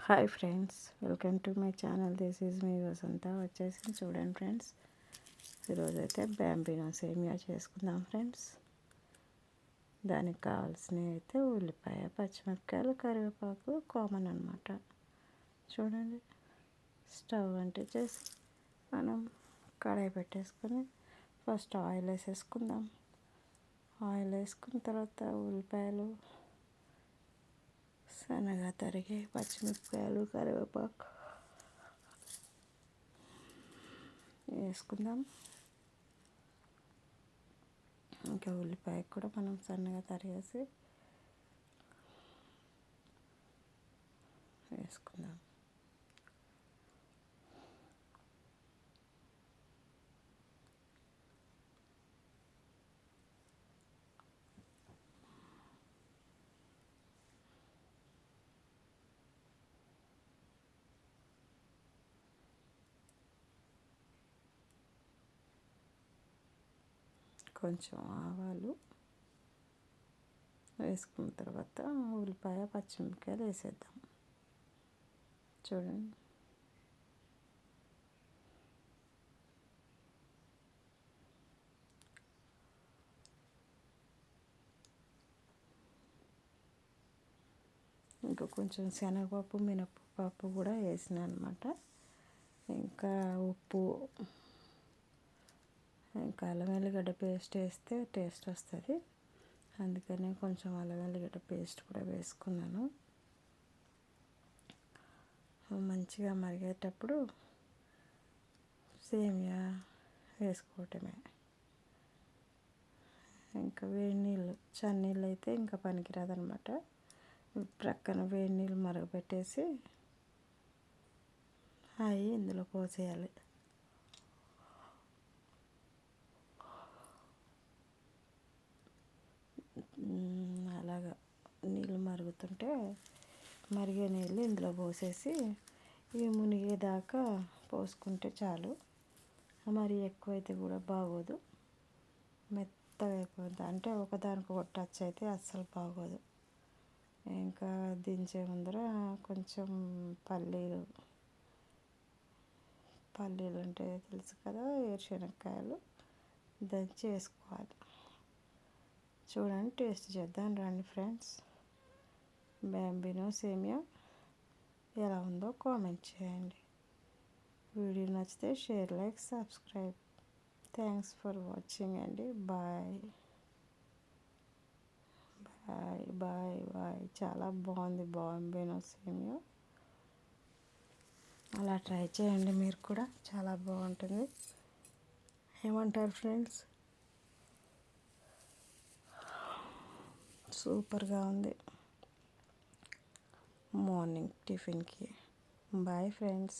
Hi friends, welcome to my channel. This is me Vasantha. వచ్చేసి చూడండి friends, ఈరోజైతే బ్యాంబినో సేమియా చేసుకుందాం ఫ్రెండ్స్. దానికి కావాల్సినవి అయితే ఉల్లిపాయ, పచ్చిమిరపకాయలు, కరివేపాకు కామన్ అనమాట. చూడండి, స్టవ్ అంటే చేసి మనం కడాయి పెట్టేసుకొని ఫస్ట్ ఆయిల్ వేసేసుకుందాం. ఆయిల్ వేసుకున్న తర్వాత ఉల్లిపాయలు, సన్నగా తరిగి పచ్చిమిరపకాయలు, కరివేపాకు వేసుకుందాం. ఇంకా ఉల్లిపాయ కూడా మనం సన్నగా తరిగేసి వేసుకుందాం. కొంచెం ఆవాలు వేసుకున్న తర్వాత ఉల్లిపాయ, పచ్చిమిరపకాయలు వేసేద్దాం. చూడండి, ఇంకా కొంచెం శనగపప్పు, మినపప్పు కూడా వేసిన అనమాట. ఇంకా ఉప్పు, ఇంకా అల్లం వెల్లిగడ్డ పేస్ట్ వేస్తే టేస్ట్ వస్తుంది. అందుకనే కొంచెం అల్లం వెల్లిగడ్డ పేస్ట్ కూడా వేసుకున్నాను. మంచిగా మరిగేటప్పుడు సేమియా వేసుకోవటమే. ఇంకా వేడి నీళ్ళు, చన్నీళ్ళు అయితే ఇంకా పనికిరాదనమాట. ప్రక్కన వేడి నీళ్ళు మరగపెట్టేసి అవి ఇందులో పోసేయాలి. అలాగా నీళ్ళు మరుగుతుంటే మరిగే నీళ్ళు ఇందులో పోసేసి ఇవి మునిగేదాకా పోసుకుంటే చాలు. మరి ఎక్కువైతే కూడా బాగోదు, మెత్తగా అయిపోద్ది. అంటే ఒకదానికొకటి టచ్ అయితే అస్సలు బాగోదు. ఇంకా దించే ముందర కొంచెం పల్లీలు అంటే తెలుసు కదా, వేరుశనగకాయలు దంచి వేసుకోవాలి. చూడండి, టేస్ట్ చేద్దాం రండి ఫ్రెండ్స్. బ్యాంబినో సేమియా ఎలా ఉందో కామెంట్ చేయండి. వీడియో నచ్చితే share, like, subscribe. Thanks for watching అండి. Bye bye bye bye. చాలా బాగుంది బ్యాంబినో సేమియా. అలా ట్రై చేయండి మీరు కూడా, చాలా బాగుంటుంది. ఏమంటారు ఫ్రెండ్స్? సూపర్గా ఉంది మార్నింగ్ టిఫిన్కి. Bye friends.